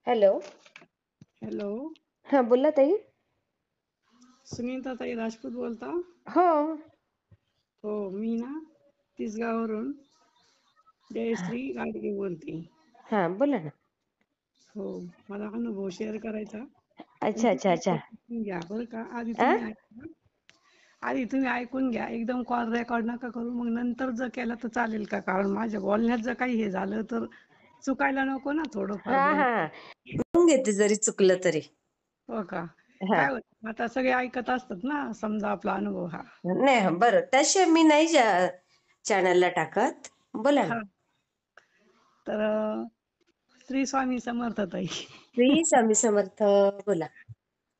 Hello. Hello. हा, बोला ताई. सुनीता ताई राजपूत बोलता? हो. हो, मी ना तिसगाववरून जयश्री गाडगे बोलते. हा, बोला ना. हो, मला अनुभव शेअर करायचा. पण अच्छा अच्छा तुम्ही अच्छा. ऐकून घ्या बरं का. आ आधी तुम्ही ऐकून घ्या. एकदम कॉल रेकॉर्ड नका करू. मग नंतर जर केला तर चालेल का? कारण माझ्या बोलण्यात जर काही हे झालं तर चुकायला नको ना थोडंफार हा बोल. हा हा. म्हणून घेते जरी चुकलं तरी. हो का? हा. काय होत आता सगळे ऐकत असतात ना, समजा आपला अनुभव हा. नाही, हा, बरं. त्याशिवाय मी नाही चॅनलला टाकत. बोला ना. हा, तर श्री स्वामी समर्थ ताई. श्री स्वामी समर्थ. बोला.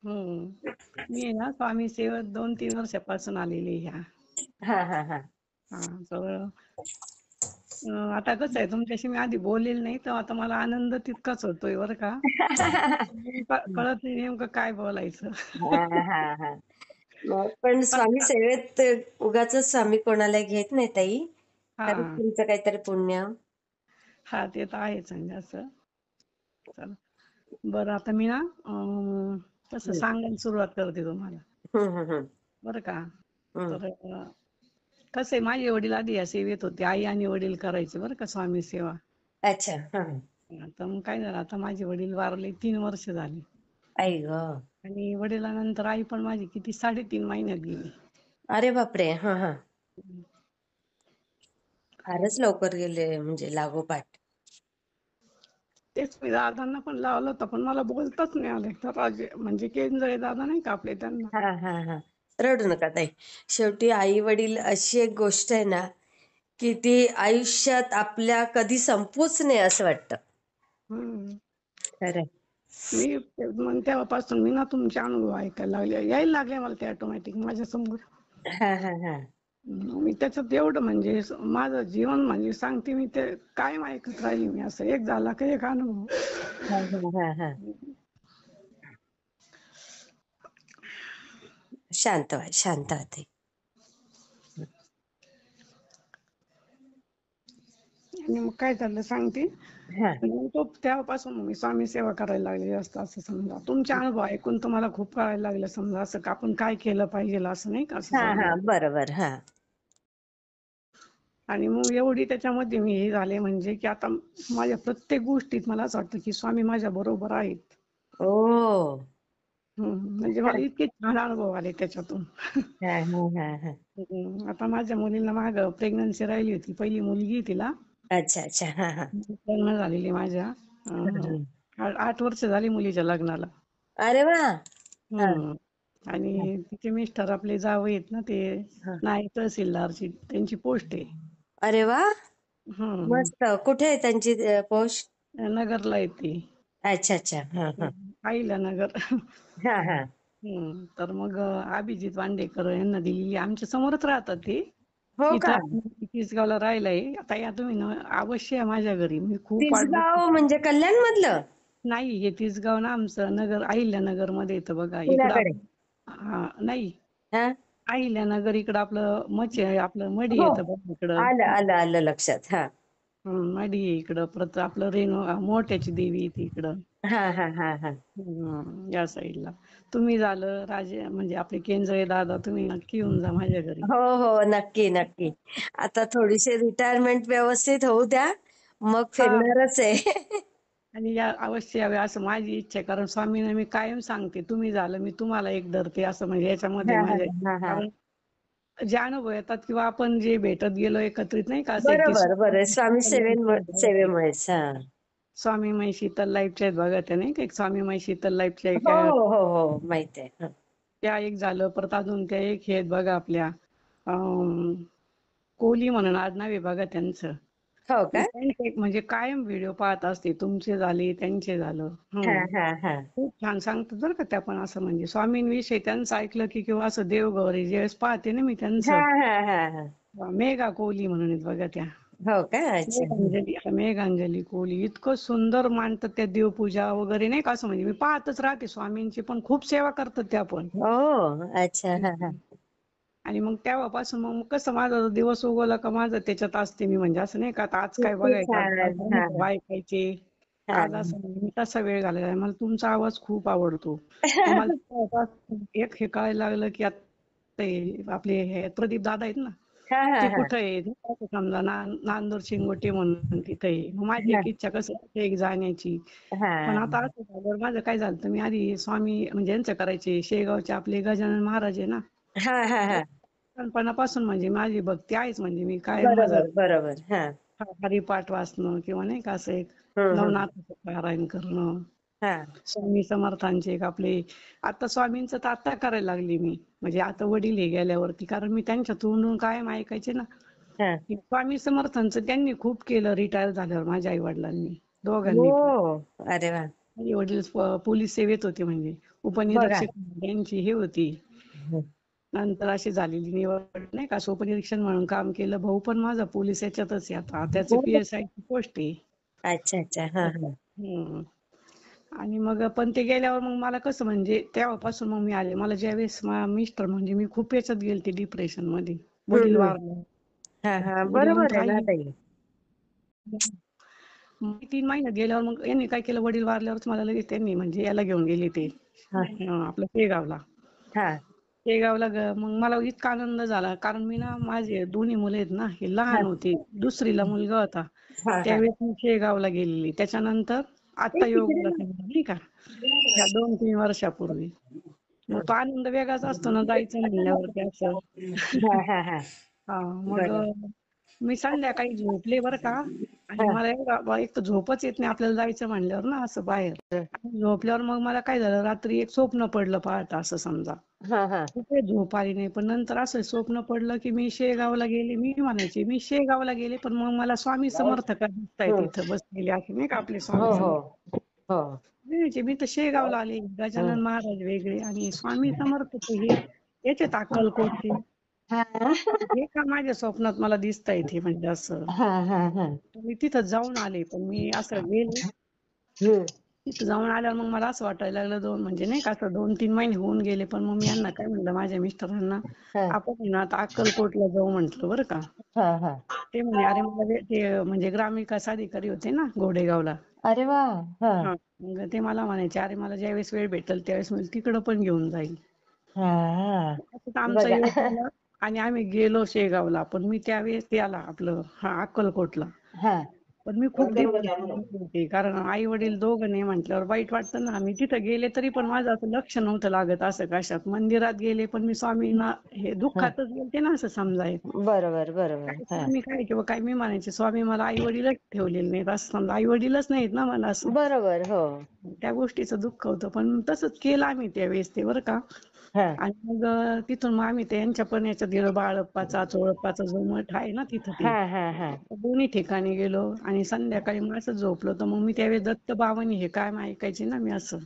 मी आहे ना स्वामी सेवेत 2-3 वर्षापासून आलेली ह्या. हा हा हा. हा, तर आता कसं आहे, तुमच्याशी मी आधी बोललेली नाही, तर आता मला आनंद तितकाच होतोय बरं का. कळत नाही नेमकं काय बोलायचं. हा हा हा. पण स्वामी सेवेत उगाचच स्वामी कोणाला घेत नाही ताई. खरंच हा तुमचं काहीतरी पुण्य. हा, ते तर आहेच म्हणजे असं. चला, बरं आता मी ना तसं हम्म सांगायला सुरुवात करते तुम्हाला हम्म हम्म बरं का. हम्म. तर कसं आहे, माझे वडील आधी या सेवेत होते. आई आणि वडील करायचे बरं का स्वामी सेवा. अच्छा. हा. आता मग काय झालं, आता माझे वडील वारले 3 वर्ष झाले. आई ग. आणि वडिलांनंतर आई पण माझी किती 3.5 महिन्यात गेली. अरे बापरे. हा हा. फारच लवकर गेले म्हणजे लागोपाठ. तेच मी दादांना पण लावलं होतं, पण मला बोलताच नाही आले. तर म्हणजे केंद्रे दादा नाही का आपले, त्यांना. हा हा हा. रडू नका ताई. शेवटी आई वडील अशी एक गोष्ट आहे ना, की ती आयुष्यात आपल्या कधी संपूच नाही असं वाटतं. हम्म. खरंय. मग तेव्हापासून मी ना तुमचे अनुभव ऐकायला लागले, यायला लागले मला ते ऑटोमॅटिक माझ्या समोर. हा हा हा. मी त्याच्यात एवढं म्हणजे माझं जीवन म्हणजे सांगते मी, ते कायम ऐकत राहिली मी. असं एक झाला का एक अनुभव. हा हा हा. शांत व्हा, शांत व्हा ताई. आणि मग काय झालं सांगते. हा. आणि तेव्हापासून मी स्वामी सेवा करायला लागले जास्त. असं समजा तुमचे अनुभव ऐकून तुम्हाला खूप कळायला लागलं, समजा असं का आपण काय केलं पाहिजे असं, नाही का, असं हा समजा. हा. बरोबर. हा. आणि मग एवढी त्याच्यामध्ये मी हे झाले म्हणजे की आता माझ्या प्रत्येक गोष्टीत मला असं वाटतं की स्वामी माझ्या बरोबर आहेत. ओ. म्हणजे मला इतके छान अनुभव आले त्याच्यातून. हा हा हा हा. आता माझ्या मुलीला मागं प्रेग्नन्सी राहिली होती, पहिली मुलगी आहे तिला. अच्छा अच्छा. हा हा. लग्न झालेली माझ्या. 8 वर्ष झाली मुलीच्या लग्नाला. अरे वा. हा हम्म. हा आणि तिचे मिस्टर आपले जावई आहेत ना, ते हा. नायब तहसीलदारची त्यांची पोस्ट आहे. अरे वा. हम्म. मस्त. कुठे आहे त्यांची पोस्ट? नगरला येते. अच्छा अच्छा. हा हा. आईला नगर. हा हा. तर मग अभिजित वांडेकर यांना दिलेली. आमच्या समोरच राहतात ते. हो का? इथं तिसगावला राहिलाय. आता या तुम्ही ना अवश्य या माझ्या घरी. मी खूप वाट बघते. तिसगाव म्हणजे कल्याण मधलं? नाही, हे तिसगाव ना आमचं नगर, अहिल्यानगर मध्ये येतं बघा. इकडं पुण्याकडे? नाही, हा. अहिल्यानगर इकडं आपलं आपलं मडी हो. येतं बघ इकडं. आलं आलं आलं लक्षात. हा. मडी आहे इकडं. परत आपलं मोठ्याची देवी येते इकडं. हा हा हा हा. या साईडला तुम्ही झालं राजे, म्हणजे आपले केंद्रे दादा, तुम्ही नक्की येऊन जा माझ्या घरी. हो हो. नक्की नक्की. आता थोडीशी रिटायरमेंट व्यवस्थित होऊ द्या, मग हा, फिरणारच आहे. आणि या अवश्य यावे असं माझी इच्छा आहे. कारण स्वामींना मी कायम सांगते, तुम्ही झालं मी तुम्हाला एक धरते, असं म्हणजे याच्यामध्ये हा हा माझ्या. हा हा. कारण जे अनुभव येतात किंवा आपण जे भेटत गेलो एकत्रित, नाही का, असे की बरोबर बरोबर. स्वामी स्वामी सेवेमुळेच. हा. स्वामीमय शीतल लाईफच्या आहेत बघा त्या, नाही का, एक स्वामीमय शीतल लाईफच्या हो एका, हो हो हो. माहित आहे. हा. त्या एक झालं. परत अजून त्या एक हे आहेत बघा आपल्या, कोहली म्हणून आडनाव आहे बघा त्यांचं. हो का? त्यांचे म्हणजे कायम व्हिडिओ पाहत असते. तुमचे झाले, त्यांचे झालं. हा हा हा. खूप छान सांगतात बरं का त्या पण. असं म्हणजे स्वामींविषयी त्यांचं ऐकलं की, किंवा असं देवगौरी ज्यावेळेस पाहते ना मी हा त्यांचं. हा हा हा. मेघा कोहली म्हणून आहेत बघा त्या. हो का? अच्छा. मेघांजली कोहली इतकं सुंदर मांडतात त्या, देवपूजा वगैरे, नाही का, असं म्हणजे मी पाहतच राहते. स्वामींची पण खूप सेवा करतात त्या पण. हो. अच्छा. हा हा. आणि मग तेव्हापासून मग कसं माझा दिवस उगवला का माझं त्याच्यात असते मी. म्हणजे असं नाही का, आता आज काय किती बघायचं, छान. आज हा अनुभव हा. ऐकायचे. हा. आज असं म्हणजे मी तसा वेळ घालवला आहे. मला तुमचा आवाज खूप आवडतो. मग मला तेव्हापासून एक हे कळायला लागलं की आता ते आपले हे प्रदीप दादा आहेत ना, हा हा ते हा कुठं आहेत असं समजा नांदूर शिंगोटे म्हणून तिथे आहे. मग माझी एक इच्छा कसं तिथे एक जाण्याची. पण हा आता असं झालं माझं काय झालं तर मी आधी स्वामी म्हणजे यांचं करायचे शेगावचे आपले गजानन महाराज आहे ना, हा हा हा. लहानपणापासून म्हणजे माझी भक्ती आहेच म्हणजे मी काय माझं बरोबर बरोबर. हा. हरिपाठ वाचणं किंवा नाही का असं एक हम्म. नवनाथाचं पारायण करणं, हा. स्वामी समर्थांचे एक आपले आता स्वामींचं तर आता करायला लागली मी म्हणजे आता वडील हे गेल्यावरती कारण मी त्यांच्या तोंडून कायम ऐकायचे ना हा. की स्वामी समर्थांचं त्यांनी खूप केलं रिटायर झाल्यावर माझ्या आई वडिलांनी दोघांनी पण. हो. अरे वा. माझे वडील पोलीस सेवेत होते म्हणजे बघा. उपनिरीक्षक त्यांची हे होती. हम्म. नंतर अशी झालेली निवड नाही का असं उपनिरीक्षक म्हणून काम केलं. भाऊ पण माझा पोलीस याच्यातच आहे आता त्याची हो. PSI ची पोस्ट आहे. अच्छा अच्छा. हा हा. हम्म. आणि मग पण ते गेल्यावर मग मला कसं म्हणजे तेव्हापासून मग मी आले मला ज्यावेळेस मिस्टर म्हणजे मी खूप याच्यात गेलते डिप्रेशन मध्ये वडील हम्म. वारले हा हा. वडील मग बरोबर आहे ना राहिले ताई. मग 3 महिन्यात गेल्यावर मग यांनी काय केलं वडील वारल्यावरच मला लगेच त्यांनी म्हणजे याला घेऊन गेले ते हा आपलं शेगावला हा मग मला इतका आनंद झाला कारण मी ना माझे दोन्ही मुले आहेत ना हे हा लहान होते दुसरीला मुलगा होता हा हा. त्यावेळेस मी शेगावला गेलेली त्याच्यानंतर आता योगाला समजा नाही का या 2-3 वर्षापूर्वी मग तो आनंद वेगळाच असतो ना जायचं म्हणल्यावरती असं हा हा हा. हा मग बरं. मी संध्याकाळी झोपले बरं का आणि हा मला एक तर झोपच येत नाही आपल्याला जायचं म्हणल्यावर ना असं बाहेर आणि झोपल्यावर मग मला काय झालं रात्री एक स्वप्न पडलं पहाटे असं समजा हा हा. कुठे झोप आली नाही पण नंतर असं स्वप्न पडलं की मी शेगावला गेले मी म्हणायचे मी शेगावला गेले पण मग मला स्वामी समर्थ दिसताय हम्म. तिथं बसलेले असे नाही का आपले हो स्वामी हो समर्थ हो. म्हणायचे मी तर शेगावला आले गजानन हम्म. महाराज वेगळे आणि स्वामी समर्थ तर हे याचे अक्कलकोटचे हा हे का माझ्या स्वप्नात मला दिसताय ते म्हणजे असं हा हा हा. मी तिथं जाऊन आले पण मी असं गेले हम्म. तिथं जाऊन आल्यावर मग मला असं वाटायला लागलं म्हणजे नाही का असं 2-3 महिने होऊन गेले पण मग मी यांना काय म्हणलं माझ्या मिस्टरांना हा आपण आहे ना आता अक्कलकोटला जाऊ म्हंटल बरं का हा हा. ते म्हणे अरे मला ते म्हणजे ग्रामविकास अधिकारी होते ना घोडेगावला अरे वा. हा हा मग ते मला म्हणायचे अरे मला ज्यावेळेस वेळ भेटेल त्यावेळेस मी तिकडं पण घेऊन जाईल हा. असं आमचा बघा. योग झाला आणि आम्ही गेलो शेगावला पण मी त्यावेळेस त्याला आपलं अक्कलकोटला हा. पण मी खूप डिप्रेशन होते कारण आई वडील दोघं नाही म्हटल्यावर वाईट वाटतं ना मी तिथं गेले तरी पण माझं असं लक्ष नव्हतं लागत असं कशात मंदिरात गेले पण मी स्वामींना हे हा. दुःखातच गेलते ना असं समजाय बरोबर बरोबर. काय हा. स्वामी काय किंवा काय मी म्हणायचे स्वामी मला आई वडीलच ठेवलेले नाहीत असं समजा आई वडीलच नाहीत ना मला असं बरोबर. हो. त्या गोष्टीचं दुःख होतं पण तसंच केलं आम्ही त्यावेळेस ते बरं का हा आणि मग तिथून मग आम्ही त्यांच्या पण याच्यात गेलो बाळप्पाचा चोळप्पाचा जो मठ आहे ना तिथं ते हा हा हा. दोन्ही ठिकाणी गेलो आणि संध्याकाळी मग असं झोपलो तर मग मी त्यावेळेस दत्त बाबांनी हे काय ऐकायचे ना मी असं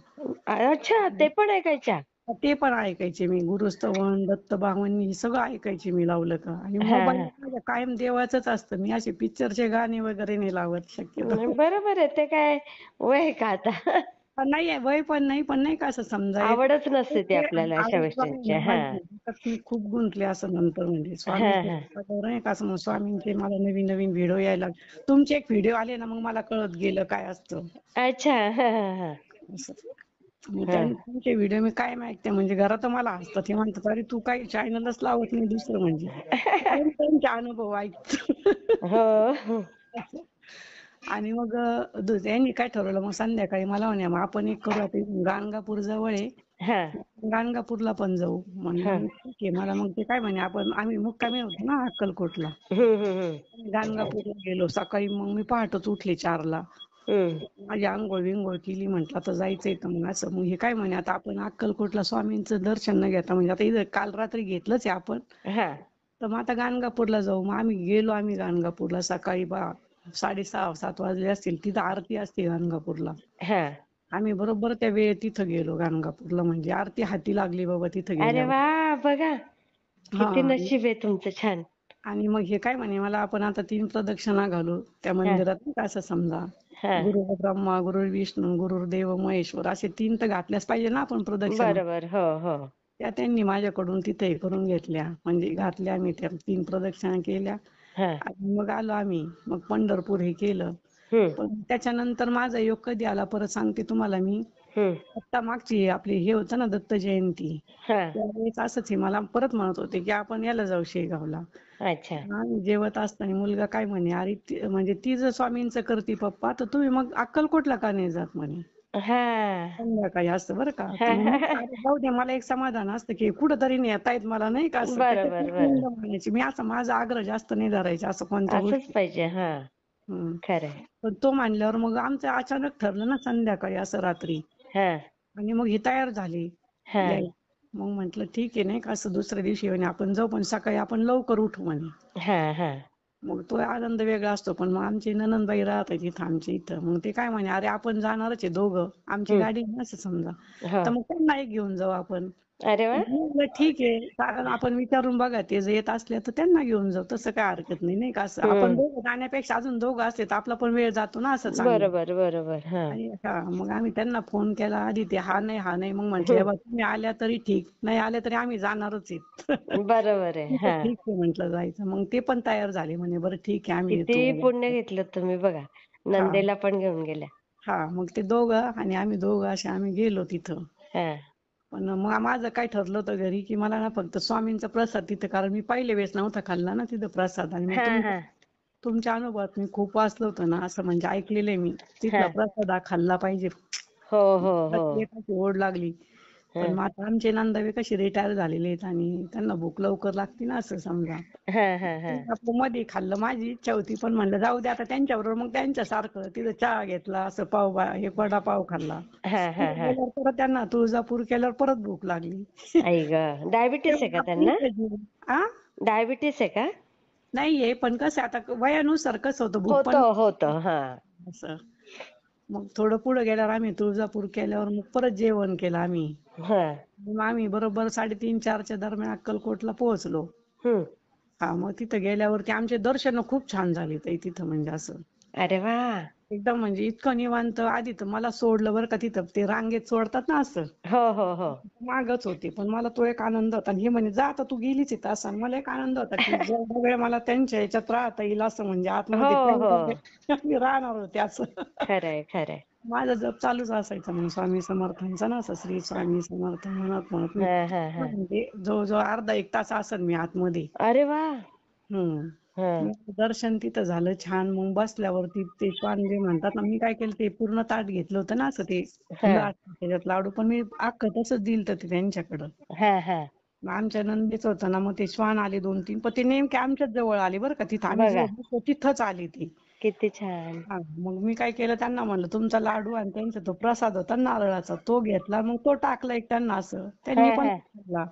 अच्छा ते पण ऐकायच्या. ते पण ऐकायचे मी गुरुस्तवन दत्त बाबांनी हे सगळं ऐकायचे मी लावलं का आणि हा मोबाईल हा. माझ्या कायम देवाचंच असतं मी असे पिक्चरचे गाणे वगैरे नाही लावत शक्यतो बरोबर आहे ते काय वय आहे का आता. पण नाही वय पण नाही पण नाही का असं समजा एक आवडच नसते ती ते आपल्याला अशा आवड आहे गोष्टींची. ना हा माझी त्यात मी खूप गुंतले असं नंतर म्हणजे हा स्वामी हा. नाही का असं मग स्वामींचे मला नवीन नवीन व्हिडिओ यायला तुमचे एक व्हिडिओ आले ना मग मला कळत गेलं काय असतं अच्छा. हा हा हा. असं मग हा. त्यांचे व्हिडिओ मी काय ऐकते म्हणजे घरात मला हसतात ते म्हणतात अरे तू काही चॅनलच लावत नाही दुसरं म्हणजे त्यांचे अनुभव ऐकतो हो. आणि मग यांनी काय ठरवलं मग संध्याकाळी मला म्हणे मग आपण एक करू आता गाणगापूर जवळ आहे हा गाणगापूरला पण जाऊ म्हणलं हा. मग ठीक आहे मला मग ते काय म्हणे आम्ही मुक्कामी होतो ना अक्कलकोटला हम्म. गाणगापूरला गेलो सकाळी मग मी पहाटच उठले 4ला हम्म. माझी आंघोळ विंघोळ केली म्हटलं आता जायचंय तर मग असं मग हे काय म्हणे आता आपण अक्कलकोटला स्वामींचं दर्शन न घेता म्हणजे आता इथं काल रात्री घेतलंच आहे आपण हा. तर मग आता गाणगापूरला जाऊ मग आम्ही गाणगापूरला सकाळी 6:30-7 वाजले असतील तिथं आरती असते गाणगापूरला हा. आम्ही बरोबर त्या वेळेत तिथं गेलो गाणगापूरला म्हणजे आरती हाती लागली बाबा तिथं अरे गेल्यावर वा बघा हा किती नशीब आहे तुमचं छान. आणि मग हे काय म्हणे मला आपण आता 3 प्रदक्षिणा घालू त्या हा मंदिरात नाही का असं समजा हा. गुरु ब्रह्मा गुरु विष्णू गुरुदेव महेश्वर असे 3 तर घातल्याच पाहिजे ना आपण प्रदक्षिणा बरोबर. हो हो. त्या त्यांनी माझ्याकडून तिथे हे करून घेतल्या म्हणजे घातल्या आम्ही त्या 3 प्रदक्षिणा केल्या हा. आणि मग आलो आम्ही मग पंढरपूर हे केलं हम्म. पण त्याच्यानंतर माझा योग कधी आला परत सांगते तुम्हाला मी. हम्म. आता मागची आपली हे होतं ना दत्त जयंती, हा. त्यावेळेस असंच आहे मला परत म्हणत होते की आपण याला जाऊ शेगावला. अच्छा. आम्ही जेवत असताना मुलगा काय म्हणे, अरे म्हणजे ती जर स्वामींचं करते पप्पा तर तुम्ही मग अक्कलकोटला का नाही जात म्हणे हा. संध्याकाळी असतं बरं का. तर हा. मग हा. म्हटलं, अरे जाऊ दे, मला एक समाधान असतं की कुठंतरी नेतायत मला नाही का, असं त्याच्यात बरोबर बरोबर. म्हणायची मी. असं माझा आग्रह जास्त नाही धरायचा असं कोणत्या असंच गोष्टी. पाहिजे. हा. खरंय. पण तो मानल्यावर मग आमचं अचानक ठरलं ना संध्याकाळी असं रात्री. हा. आणि मग ही तयार झाली हा. यायला. मग म्हटलं ठीक आहे नाही का, असं दुसऱ्या दिवशी म्हणे आपण जाऊ, पण सकाळी आपण लवकर उठू म्हणे. हा. हा. मग तो आनंद वेगळा असतो. पण मग आमची ननंदबाई राहतात इथं आमच्या इथं, मग ते काय म्हणे, अरे आपण जाणारच आहे दोघं, आमची हम्म. गाडी आहे असं समजा, हा. तर मग त्यांना एक घेऊन जाऊ आपण. अरे वा. मी म्हणलं ठीक आहे, कारण आपण विचारून बघा, ते जर येत असले तर त्यांना घेऊन जाऊ, तसं काय हरकत नाही नाही का. असं आपण हम्म. दोघं जाण्यापेक्षा अजून दोघं असले तर आपला पण वेळ जातो ना असं चांगलं. बरोबर बरोबर. हा. आणि मग आम्ही त्यांना फोन केला आधी, ते हा नाही हा नाही. मग म्हटले, हम्म. बा तुम्ही आल्या तरी ठीक, नाही आल्या तरी आम्ही जाणारच आहेत. बरोबर आहे. ठीक आहे हा. ठीक आहे म्हटलं जायचं. मग ते पण तयार झाले, म्हणे बरं ठीक आहे आम्ही येतो किती बाबा. पुण्य घेतलं तुम्ही बघा. हा नंदेला पण घेऊन गेल्या. हा. मग ते दोघं आणि आम्ही दोघं असे आम्ही गेलो तिथं. हा. पण मग माझं काय ठरलं होतं घरी, की मला ना फक्त स्वामींचा प्रसाद तिथं, कारण मी पहिल्या वेळेस नव्हता खाल्ला ना तिथं प्रसाद. आणि मग हा. हा. तुमच्या अनुभवात मी खूप वाचलं होतं ना, असं म्हणजे ऐकलेलं आहे मी, हा. तिथला प्रसाद हा खाल्ला पाहिजे. हो हो हो. एकाची ओढ लागली. हा. पण मग आता आमचे नंदावे कसे रिटायर झालेले आहेत आणि त्यांना भूक लवकर लागते ना असं समजा. हा. हा. हा. आपलं मध्ये खाल्लं, माझी इच्छा होती, पण म्हणलं जाऊ दे आता त्यांच्याबरोबर. मग त्यांच्यासारखं तिथं चहा घेतला, असं हे वडापाव खाल्ला. हा. हा. हा. गेल्यावर परत त्यांना तुळजापूर केल्यावर परत भूक लागली. आई ग. डायबिटीस आहे का त्यांना? आ डायबिटीस आहे का? नाहीये, पण कसं आता वयानुसार कसं होतं, भूक पण होतं होतं. हा. असं. मग थोडं पुढे गेल्यावर आम्ही तुळजापूर केल्यावर मग परत जेवण केलं आम्ही. हा. मग आम्ही बरोबर 3:30-4च्या दरम्यान अक्कलकोटला पोहोचलो. हम्म. मग तिथं गेल्यावरती आमचे दर्शन खूप छान झाले ताई तिथं, म्हणजे असं अरे वा. एकदम म्हणजे इतकं निवांत. आधी तर मला सोडलं बरं का तिथं, ते रांगेत सोडतात ना असं, हो हो हो. मागच होते. पण मला तो एक आनंद होता. आणि हे म्हणे जा आता तू गेलीच आहे तास. मला एक आनंद होता की जेवढा वेळ मला त्यांच्या ह्याच्यात राहता येईल असं, म्हणजे हो आतमध्ये हो. तेवढा वेळ मी राहणार होते असं. खरंय खरंय. माझा जप चालूच असायचा म्हणजे स्वामी समर्थांचा ना, असं श्री स्वामी समर्थ म्हणत म्हणत मी हा हा हा. म्हणजे जवळजवळ अर्धा एक तास असेल मी आतमध्ये. अरे वा. हा. मग दर्शन तिथं झालं छान. मग बसल्यावरती ते श्वान जे म्हणतात ना, मी काय केलं, ते पूर्ण ताट घेतलं होतं ना असं, ते हा. फुलं असतात त्याच्यात लाडू, पण मी अख्खं तसंच दिलं ते त्यांच्याकडं. हा हा. मग आमच्या नंदीचं होतं ना, मग ते श्वान आले 2-3, पण ते नेमके आमच्याच जवळ आले बरं का. तिथं आम्ही बघा जिथं बसलो तिथंच आली ती. किती छान. मग मी काय केलं, त्यांना म्हणलं तुमचा लाडू आणि त्यांचा तो प्रसाद होता नारळाचा तो घेतला. मग तो टाकला एक त्यांना, असं हा त्यांनी पण हा खाल्ला.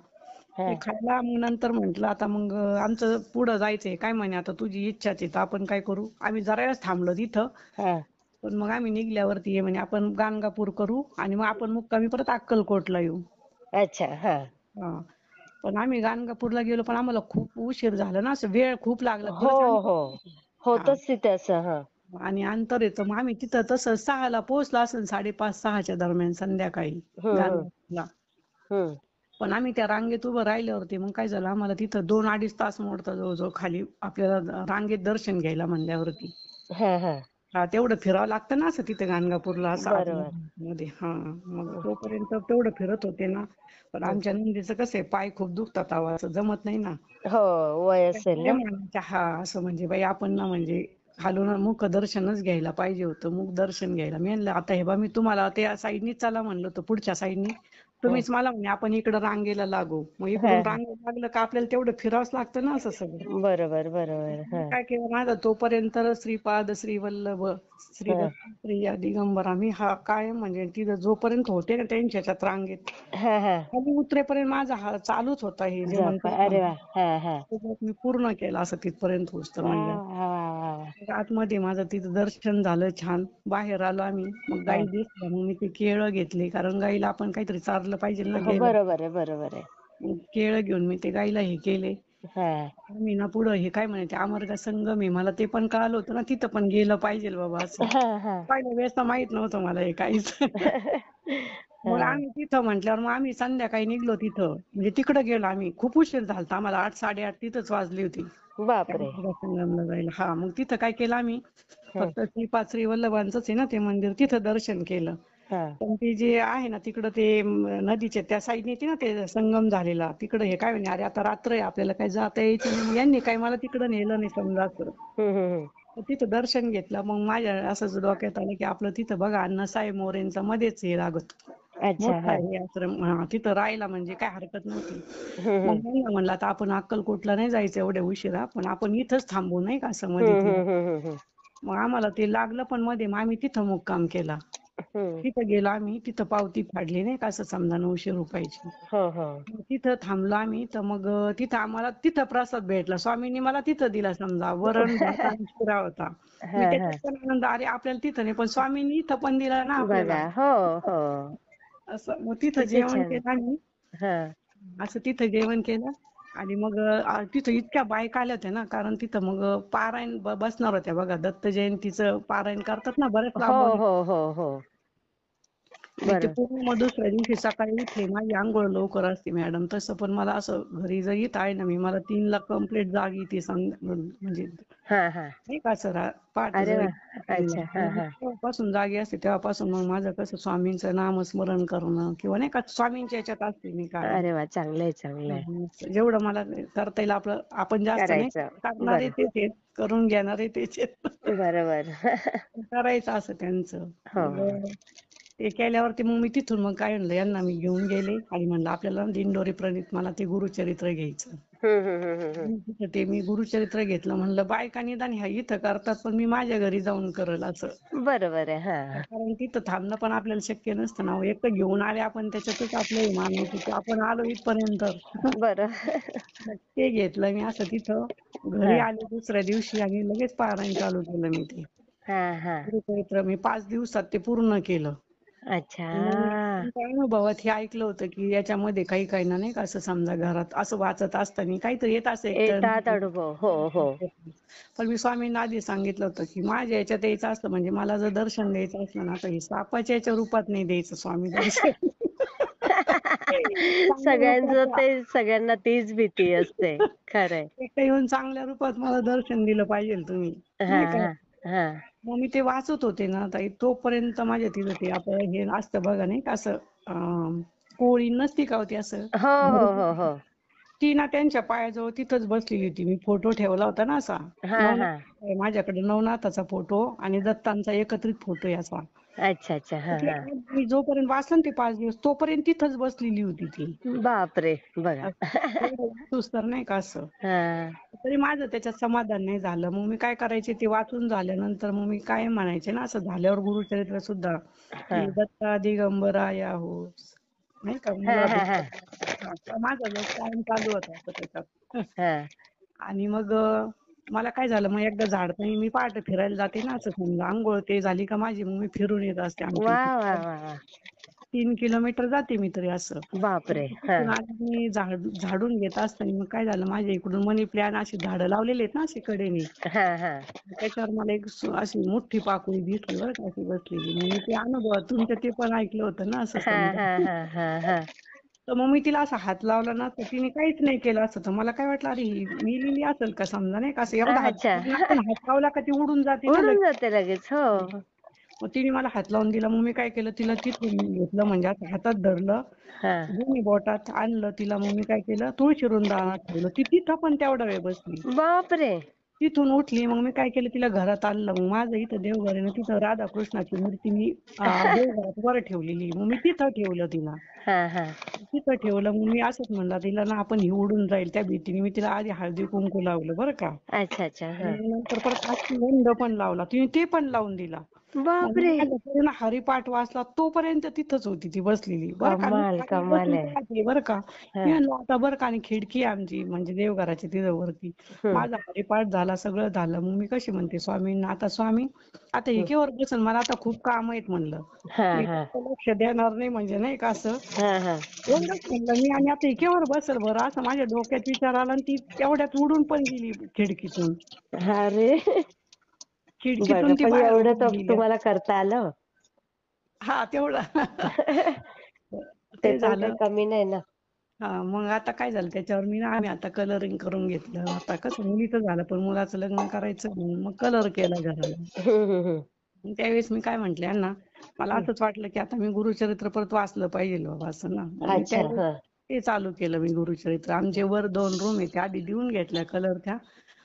हा. ते खाल्ला. मग नंतर म्हटलं आता मग आमचं पुढं जायचंय. काय म्हणे आता तुझी इच्छाच आहे तर आपण काय करू. आम्ही जरा वेळच थांबलो तिथं. हा. पण मग आम्ही निघल्यावरती हे म्हणे आपण गाणगापूर करू आणि मग आपण मुक्कामी परत अक्कलकोटला येऊ. अच्छा. हा. हा. पण आम्ही गाणगापूरला गेलो, पण आम्हाला खूप उशीर झाला ना, असं वेळ खूप लागला. हो बरंच अंतर हो. हा. होतच तिथे असं. हा. आणि अंतर येतं. मग आम्ही तिथं तसं 6ला पोहोचलो असेल, 5:30-6च्या दरम्यान संध्याकाळी हम्म गाणगापूरला. हम्म. पण आम्ही त्या रांगेत उभं राहिल्यावरती मग काय झालं, आम्हाला तिथं 2-2.5 तास मोडतं जवळजवळ खाली आपल्याला रांगेत दर्शन घ्यायला म्हणल्यावरती. हा हा. तेवढं फिरावं लागतं ना असं तिथे गाणगापूरला, असं बरोबर. आतमध्ये. मग तोपर्यंत तेवढं फिरत होते ना. पण आमच्या नंदीचं कसं आहे, पाय खूप दुखतात अहो, असं जमत नाही ना. हो. वय असेल काय ना. म्हणायचं असं म्हणजे बाई आपण ना म्हणजे खालून मुख दर्शनच घ्यायला पाहिजे होतं, मुख दर्शन घ्यायला. मी म्हणलं आता हे बा, मी तुम्हाला त्या साईडनीच चला म्हणलं होतं, पुढच्या साईडनी. हा तुम्हीच मला म्हणे आपण इकडं रांगेला लागू. मग हा इकडून हा. रांगेला लागलं का आपल्याला तेवढं फिरावंच लागतं ना असं सगळं. बरोबर बरोबर. मी हा काय केलं, माझा तोपर्यंत श्रीपाद श्रीवल्लभ श्री हा दत्त प्रिया दिगंबरा मी कायम म्हणजे तिथं जोपर्यंत होते ना त्यांच्या ह्याच्यात रांगेत, हा हा. खाली उतरेपर्यंत माझा चालूच होता हे जे जप. म्हणतात ना. अरे वा. हा हा. तो जप मी पूर्ण केला असं तिथपर्यंत पोहोचतं वा म्हणलं. वा वा वा. आतमध्ये माझं तिथं दर्शन झालं छान. बाहेर आलो आम्ही. मग हा. गाई दिसल्या, मग मी ते केळं घेतले, कारण गाईला आपण काहीतरी चारलं पाहिजे ना हो गेलं. बरोबर आहे बरोबर आहे. मग केळं घेऊन मी ते गाईला हे केले. हा. आम्ही ना पुढं हे काय म्हणायचे अमरगा संगम आहे, मला ते पण कळालं होतं ना, तिथं पण गेलं पाहिजे बाबा असं. हा हा. पहिल्या वेळेस तर माहित नव्हतं मला हे काहीच. मग हा. आम्ही तिथं म्हटल्यावर मग आम्ही संध्याकाळी निघलो तिथं म्हणजे तिकडे गेलो आम्ही खूप उशीर झालता आम्हाला 8 साडेआठ तिथंच वाजली होती त्या बापरे. मुरगा संगमला जायला. हा मग तिथं काय केलं आम्ही हं. फक्त श्रीपाद वल्लभांचंच आहे ना ते मंदिर तिथं दर्शन केलं. हा. पण ते जे आहे ना तिकडं ते नदीच्या त्या साईडने येते ना ते संगम झालेला तिकडं हे काय म्हणे अरे आता रात्र आहे आपल्याला काही जाता यायचं नाही. मग यांनी काय मला तिकडं नेलं नाही समजा असं. हम्म. तर तिथं दर्शन घेतलं मग माझ्या असंच डोक्यात आलं की आपलं तिथं बघा अण्णासाहेब मोरेंचा मध्येच हे लागत अच्छा. मोठा हा. आहे आश्रम. तिथं राहायला म्हणजे काय हरकत नव्हती. मग हम्म. म्हणलं आता आपण अक्कलकोटला नाही जायचं एवढ्या उशिरा पण आपण इथंच थांबू नाही का असं मध्ये तिला. हम्म. मग आम्हाला ते लागलं पण मध्ये मग आम्ही तिथं मुक्काम केला. हम्म. तिथं गेलो आम्ही तिथं पावती फाडली नाही का असं समजा 900 रुपयाची. हो हो. मग तिथं थांबलो आम्ही तर मग तिथं आम्हाला तिथं प्रसाद भेटला स्वामींनी मला तिथं दिला समजा वरण भात आणि शिरा होता. हा मी हा. त्याच्यात पण आनंद अरे आपल्याला तिथं नाही पण स्वामींनी इथं पण दिला ना आपल्याला बघा. हो हो. असं. मग तिथं किती जेवण छान. केलं आम्ही हा. असं तिथं जेवण केलं आणि मग तिथं इतक्या बायका आल्या होत्या ना कारण तिथं मग पारायण बसणार होत्या बघा दत्त जयंतीचं पारायण करतात ना बरेच हो लांबून. हो हो हो. मी ते बरं. पूर्ण मग दुसऱ्या दिवशी सकाळी उठले माझी अंघोळ लवकर असते मॅडम तसं पण मला असं घरी जर येत आहे ना मी मला 3ला कंप्लीट जाग येते म्हणजे हा हा. नाही का असं पहाटे अरे जर वा. अच्छा. हा हा. तेव्हापासून जागी असते तेव्हापासून मग माझं कसं स्वामींचं नामस्मरण करणं किंवा नाही का स्वामींच्या याच्यात असते मी कायम. अरे वा. चांगलंय चांगलंय. जेवढं मला करता येईल आपलं आपण जास्त नाही करायचं. करणारे बरं. तेच आहेत करून घेणारे तेच आहेत. बरोबर. करायचं असं त्यांचं. हो. मग ते केल्यावरती मग मी तिथून मग काय म्हणलं यांना मी घेऊन गेले आणि म्हणलं आपल्याला दिंडोरी प्रणित मला ते गुरुचरित्र घ्यायचं. तिथं ते मी गुरुचरित्र घेतलं म्हणलं बायका निदान ह्या इथं करतात पण मी माझ्या घरी जाऊन करल असं. बरोबर आहे. हा. कारण तिथं थांबणं पण आपल्याला शक्य नसतं ना एक तर घेऊन आले आपण त्याच्यातच आपलं हे मानायचं की आपण आलो इथपर्यंत. बरं. मग ते घेतलं मी असं तिथं घरी हा आले दुसऱ्या दिवशी आणि लगेच पारायण चालू केलं मी ते हा हा. गुरुचरित्र मी 5 दिवसात ते पूर्ण केलं. अच्छा. मग त्यांच्या अनुभवात हे ऐकलं होतं की याच्यामध्ये काही काही ना नाही का असं समजा घरात असं वाचत असताना काहीतरी येत असं एक तर येतात अनुभव. हो हो. पण मी स्वामींना आधी सांगितलं होतं की माझ्या याच्यात यायचं असतं म्हणजे मला जर दर्शन द्यायचं असलं ना तर हे सापाच्या याच्या रूपात नाही द्यायचं स्वामी दर्शन. चांगल्या सगळ्यांचं रूपात ते सगळ्यांना तीच भीती असते. खरंय. एकटं येऊन चांगल्या रूपात मला दर्शन दिलं पाहिजे तुम्ही हा नाही का. हा हा. मग मी ते वाचत होते ना ताई तोपर्यंत माझ्या तिथं ते आपलं हे असतं बघा नाही का असं कोळी नसती का होती असं हो हो हो हो. ती ना त्यांच्या पायाजवळ तिथंच बसलेली होती मी फोटो ठेवला होता ना असा हा हा. माझ्याकडे नवनाथाचा फोटो आणि दत्तांचा एकत्रित फोटो याचा. अच्छा अच्छा. हा ते हा. मी जोपर्यंत वाचलं ना ते 5 दिवस तोपर्यंत तिथंच बसलेली होती ती. बापरे. बघा. एवढं वाचूस तर नाही का असं. हा. तरी माझं त्याच्यात समाधान नाही झालं मग मी काय करायचे ते वाचून झाल्यानंतर मग मी काय म्हणायचे ना असं झाल्यावर गुरुचरित्र सुद्धा हा की दत्ता दिगंबराया हो नाही का हा मला हा हा. माझा जो कायम चालू होता असं त्याच्यात. हा. आणि मग मला काय झालं मग एकदा झाडताना मी पहाटे फिरायला जाते ना असं समजा अंघोळ ते झाली का माझी मग मी फिरून येत असते आमच्या वा वा इथे वा वा. 3 किलोमीटर जाते मी तरी असं. बापरे. हा. तिथून आले मी झाडून घेत असताना मग काय झालं माझ्या इकडून मनी प्लॅन अशी झाडं लावलेली आहेत ना अशी कडेने हा हा. त्याच्यावर मला एक अशी मोठी पाकळी दिसली बरं का अशी बसलेली मग मी ते अनुभव तुमचं ते पण ऐकलं होतं ना असं हा समजा. हा हा हा हा. तर मग मी तिला असा हात लावला ना तर तिने काहीच नाही केलं असं तर मला काय वाटलं अरे ही मेलेली असेल का समजा नाही का असं एवढा हात अच्छा. आपण हात लावला का ती उडून जाते ना उडून लगेच. जाते लगेच. हो. मग तिने मला हात लावून दिला मग मी काय केलं तिला तिथून घेतलं म्हणजे असं हातात धरलं हा. दोन्ही बोटात आणलं तिला मग मी काय केलं तुळशी वृंदावनात ठेवलं ती तिथं पण तेवढा वेळ बसली. बापरे. तिथून उठली मग मी काय केलं तिला घरात आणलं मग माझं इथं देवघर आहे ना तिथं राधाकृष्णाची मूर्ती मी देवघरात वर ठेवलेली मग मी तिथं ठेवलं तिला. हा हा. तिथं ठेवलं मग मी असंच म्हणलं तिला ना आपण ही उडून जाईल त्या भीतीने मी तिला आधी हळदी कुंकू लावलं बरं का. अच्छा अच्छा. हा. आणि नंतर परत गंध पण लावला तिने ते पण लावून दिला. मग मी बापरे. माझा पूर्ण हरिपाठ वाचला तोपर्यंत तिथंच होती ती बसलेली बरं का मी कमाल खाली कमाल बसून आहे. पाहते बरं का. हा. मी म्हणलं आता बरं का आणि खिडकी आहे आमची म्हणजे देवघराची तिथं वरती हम्म. माझा हरिपाठ झाला सगळं झालं मग मी कशी म्हणते स्वामींना आता स्वामी आता हे हम्म. केव्हा बसन मला आता खूप काम आहेत म्हणलं. हा मी हा फक्त लक्ष देणार नाही म्हणजे नाही का असं. हा हा. एवढंच म्हणलं मी आणि आता इकेवर बसल बरं असं माझ्या डोक्यात विचार आला आणि ती तेवढ्यात उडून पण गेली खिडकीतून. अरे. बघा खिडकीतून ती पण बाहेर एवढं उडून तर गेली. तुम्हाला करता आलं. हा तेवढं ते ते पण काही झालं. कमी नाही ना. मग आता काय झालं त्याच्यावर आम्ही आता कलरिंग करून घेतलं. आता कसं मुलीचं झालं पण मुलाचं लग्न करायचं म्हणून मग कलर केला घराला. हम्म. मग त्यावेळेस मी काय म्हंटले यांना, मला असंच वाटलं की आता मी गुरुचरित्र परत वाचलं पाहिजे बाबा असं ना. मग मी अच्छा. त्यावेळेस हा ते चालू केलं मी गुरुचरित्र. आमचे वर 2 रूम आहे त्या आधी देऊन घेतल्या कलर त्या.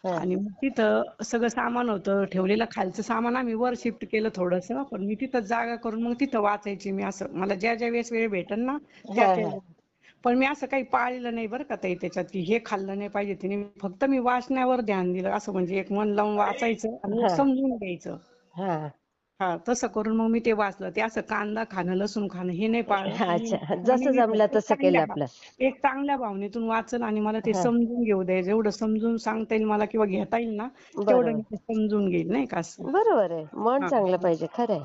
हा आणि मग तिथं सगळं सामान होतं ठेवलेलं, खालचं सामान आम्ही वर शिफ्ट केलं थोडंसं. पण मी तिथं जागा करून मग तिथं वाचायची मी. असं मला ज्या ज्या वेळेस वेळ भेटेल ना त्या हा त्या हा पण मी असं काही पाळलं नाही बरं का ताई त्याच्यात की हे खाल्लं नाही पाहिजे तिने. फक्त मी वाचण्यावर ध्यान दिलं. असं म्हणजे एक मन लावून वाचायचं आणि एक हा समजून घ्यायचं. हा तसं करून मग मी ते वाचलं. ते असं कांदा खाणं लसूण खाणं हे नाही पाळलं. हा. मी अच्छा, जसं स्वामींनी जमलं फक्त तसं केलं आपलं. एक चांगल्या भावनेतून वाचन आणि मला ते हा समजून घेऊ द्यायचं. जेवढं समजून सांगता येईल मला किंवा घेता येईल ना तेवढं बरोबर. मी ते समजून घेईल नाही का असं. बरोबर आहे, मन हा चांगलं पाहिजे, खरंय.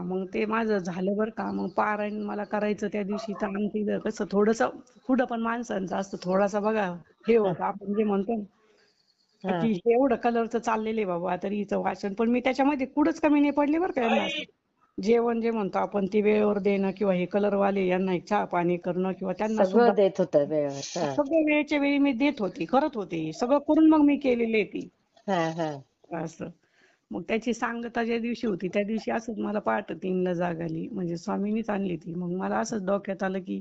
मग ते माझं झालं बरं का. मग पारायण मला करायचं त्या दिवशी. तर आमच्या इथं कसं थोडंसं पुढं पण माणसांचं असतं थोडासा बघा हे हा होतं आपण जे म्हणतो ना हा की एवढं कलरचं चाललेलं आहे बाबा तरी हिचं वाचन. पण मी त्याच्यामध्ये कुठंच कमी नाही पडले बरं का यांना. जेवण जे म्हणतो आपण ते वेळेवर देणं किंवा हे कलरवाले यांना एक चहा पाणी करणं किंवा त्यांना सुद्धा सगळं देत होतं वेळेवर. हा सगळं वेळेच्या वेळी मी देत होते, करत होते. सगळं करून मग मी केलेली आहे ती हा हा असं. मग त्याची सांगता ज्या दिवशी होती त्या दिवशी असंच मला पहाटे 3ला जाग आली. म्हणजे स्वामींनीच आणली ती. मग मला असंच डोक्यात आलं की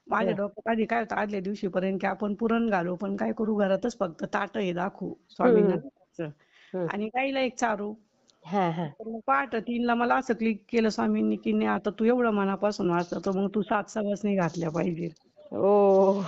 माझ्या हा डोक्यात आधी काय होतं आदल्या दिवशीपर्यंत की आपण पुरण घालू पण काय करू घरातच फक्त ताटं हे दाखवू स्वामींना हम्म द्यायचं हम्म आणि गाईला एक चारू. हा हा तर मग पहाटे 3ला मला असं क्लिक केलं स्वामींनी की नाही आता तू एवढं मनापासून वाचतो मग तू 7 सवासणी घातल्या पाहिजे. ओ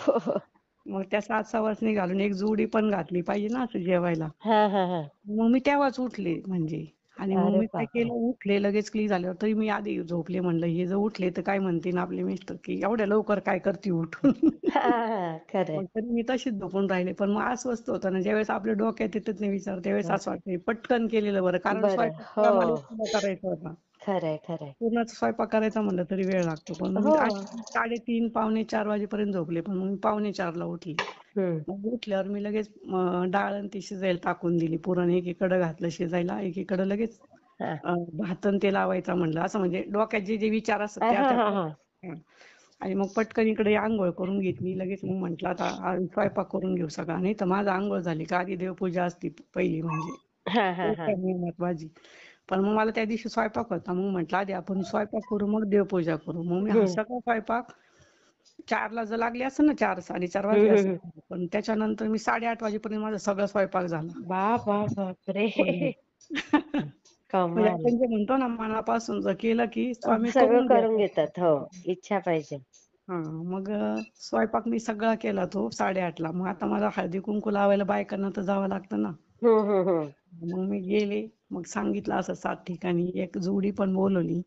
मग त्या 7 सवासणी घालून एक जोडी पण घातली पाहिजे ना असं जेवायला. हा हा हा मग मी तेव्हाच उठले म्हणजे. आणि मग अरे मी काय बापरे. केलं उठले लगेच क्लिक झाल्यावर तरी मी आधी झोपले. म्हणलं हे जर उठले तर काय म्हणतील आपले मिस्टर की एवढ्या लवकर काय करते उठून. हा हा खरंय. मग तरी मी तशीच झोपून राहिले. पण मग अस्वस्थ होतं ना ज्यावेळेस आपल्या डोक्यात येतच नाही विचार त्यावेळेस असं वाटतं पटकन केलेलं बरं. कारण बरं. स्वयंपाक हो, मला एकटीला करायचा होता. खरंय खरंय. पूर्णच स्वयंपाक करायचा म्हणलं तरी वेळ लागतो. पण मग हो. अशी 3:30 पावणे 4 वाजेपर्यंत झोपले. पण मग मी 3:45ला उठले. हम्म मग उठल्यावर मी लगेच डाळ आणि ती शिजायला टाकून दिली. पुरण एकीकडे घातलं शिजायला, एकीकडे लगेच हा भात आणि ते लावायचा म्हणलं. असं म्हणजे डोक्यात जे जे विचार असतात हा त्या हा त्या हा हं. आणि मग पटकन इकडे अंघोळ करून घेतली. लगेच मग म्हटलं आता स्वयंपाक करून घेऊ सगळा. नाही तर माझं अंघोळ झाली का आधी देवपूजा असती पहिली म्हणजे. हा हा एक हा नियमात माझी. पण मग मला त्या दिवशी स्वयंपाक होता. मग म्हटलं आधी आपण स्वयंपाक करू मग देवपूजा करू. मग मी हा हम्म सगळा स्वयंपाक 4ला जर लागले असेल ना 4-4:30 वाजले हम्म असेल. हम्म. पण त्याच्यानंतर मी 8:30 वाजेपर्यंत माझा सगळा स्वयंपाक झाला. बापरे. पूर्ण. म्हणजे कमाल. आपण जे म्हणतो ना मनापासून जर केलं की स्वामी सगळं करून करून देतात. घेतात. हो, इच्छा पाहिजे. मग स्वयंपाक मी सगळा केला तो 8:30ला. मग आता मला हळदी कुंकू लावायला बायकांना तर जावं लागतं ना. हम्म. मग मी गेले. मग सांगितलं असं 7 ठिकाणी. एक जोडी पण बोलवली.